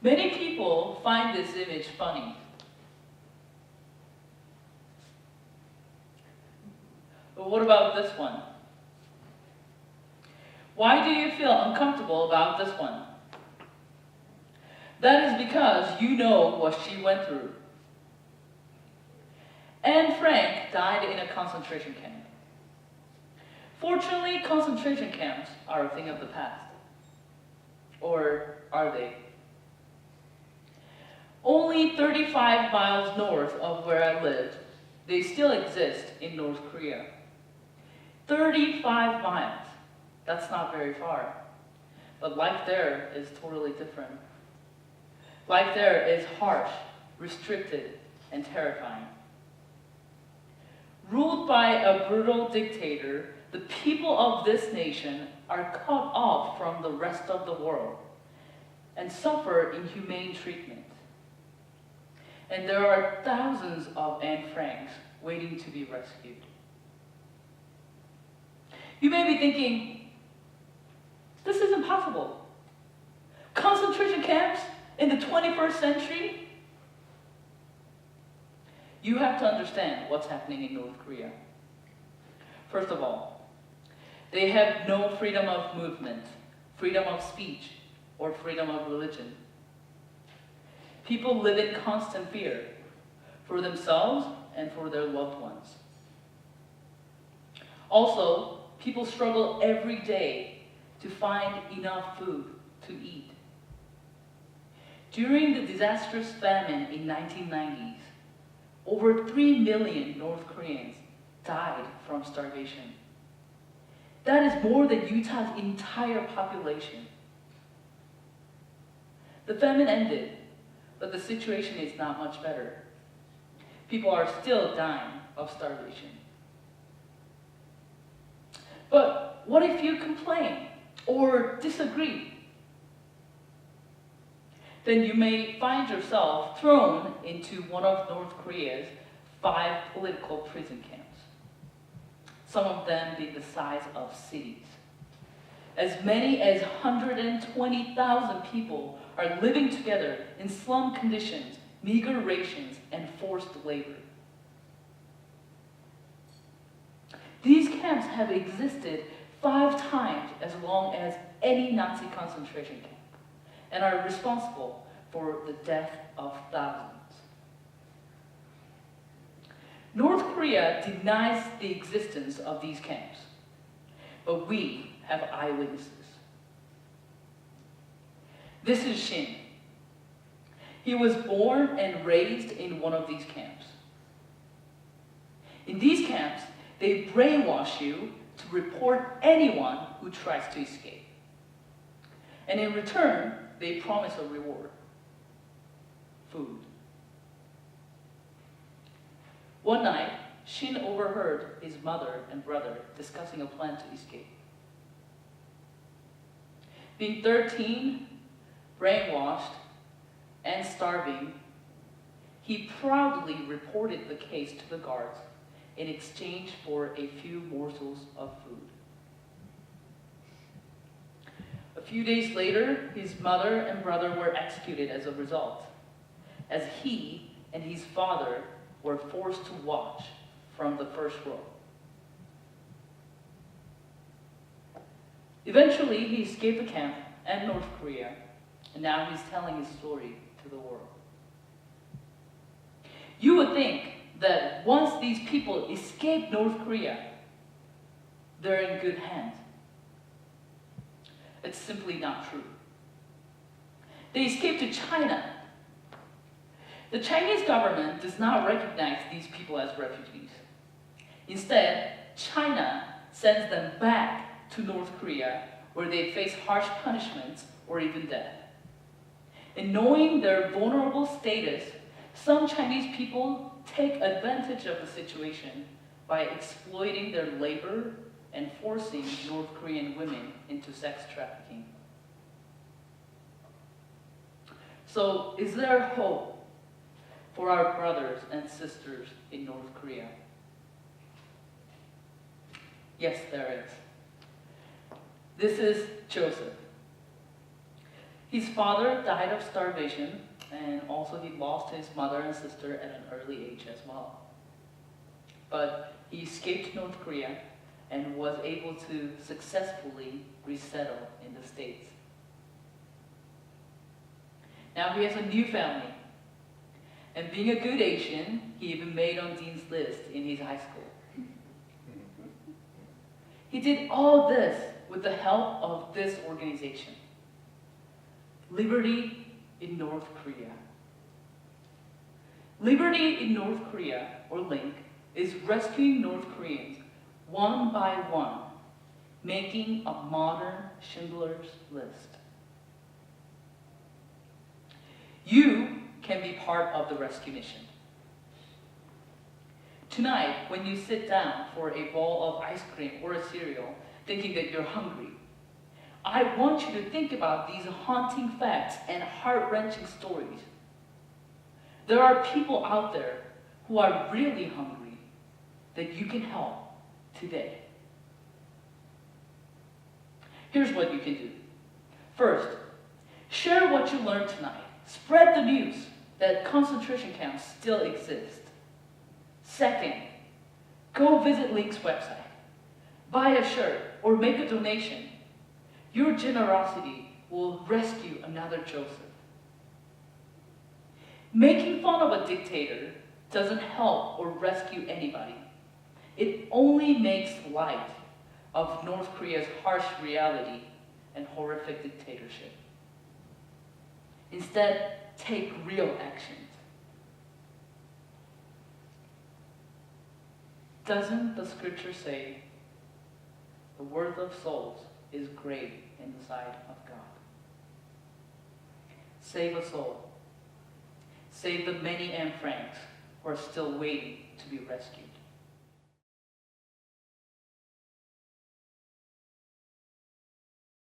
Many people find this image funny. But what about this one? Why do you feel uncomfortable about this one? That is because you know what she went through. Anne Frank died in a concentration camp. Fortunately, concentration camps are a thing of the past. Or are they? Only 35 miles north of where I lived, they still exist in North Korea. 35 miles. That's not very far. But life there is totally different. Life there is harsh, restricted, and terrifying. Ruled by a brutal dictator, the people of this nation are cut off from the rest of the world and suffer inhumane treatment. And there are thousands of Anne Franks waiting to be rescued. You may be thinking, this is impossible. Concentration camps in the 21st century? You have to understand what's happening in North Korea. First of all, they have no freedom of movement, freedom of speech, or freedom of religion. People live in constant fear for themselves and for their loved ones. Also, people struggle every day to find enough food to eat. During the disastrous famine in 1990s, over 3 million North Koreans died from starvation. That is more than Utah's entire population. The famine ended, but the situation is not much better. People are still dying of starvation. But what if you complain or disagree? Then you may find yourself thrown into one of North Korea's 5 political prison camps, some of them being the size of cities. As many as 120,000 people are living together in slum conditions, meager rations, and forced labor. These camps have existed 5 times as long as any Nazi concentration camp, and are responsible for the death of thousands. North Korea denies the existence of these camps, but we have eyewitnesses. This is Shin. He was born and raised in one of these camps. In these camps, they brainwash you to report anyone who tries to escape. And in return, they promise a reward: food. One night, Shin overheard his mother and brother discussing a plan to escape. Being 13, brainwashed, and starving, he proudly reported the case to the guards in exchange for a few morsels of food. A few days later, his mother and brother were executed as a result, as he and his father were forced to watch from the first row. Eventually, he escaped the camp and North Korea, and now he's telling his story to the world. You would think that once these people escape North Korea, they're in good hands. It's simply not true. They escaped to China. The Chinese government does not recognize these people as refugees. Instead, China sends them back to North Korea, where they face harsh punishments or even death. And knowing their vulnerable status, some Chinese people take advantage of the situation by exploiting their labor and forcing North Korean women into sex trafficking. So, is there hope for our brothers and sisters in North Korea? Yes, there is. This is Joseph. His father died of starvation, and also he lost his mother and sister at an early age as well. But he escaped North Korea and was able to successfully resettle in the States. Now he has a new family. And being a good Asian, he even made on Dean's list in his high school. He did all this with the help of this organization, Liberty in North Korea. Liberty in North Korea, or LINK, is rescuing North Koreans one by one, making a modern Schindler's List. You can be part of the rescue mission. Tonight, when you sit down for a bowl of ice cream or a cereal, thinking that you're hungry, I want you to think about these haunting facts and heart-wrenching stories. There are people out there who are really hungry that you can help today. Here's what you can do. First, share what you learned tonight. Spread the news that concentration camps still exist. Second, go visit Link's website. Buy a shirt or make a donation. Your generosity will rescue another Joseph. Making fun of a dictator doesn't help or rescue anybody. It only makes light of North Korea's harsh reality and horrific dictatorship. Instead, take real action. Doesn't the scripture say, the worth of souls is great in the sight of God? Save a soul. Save the many Anne Franks who are still waiting to be rescued.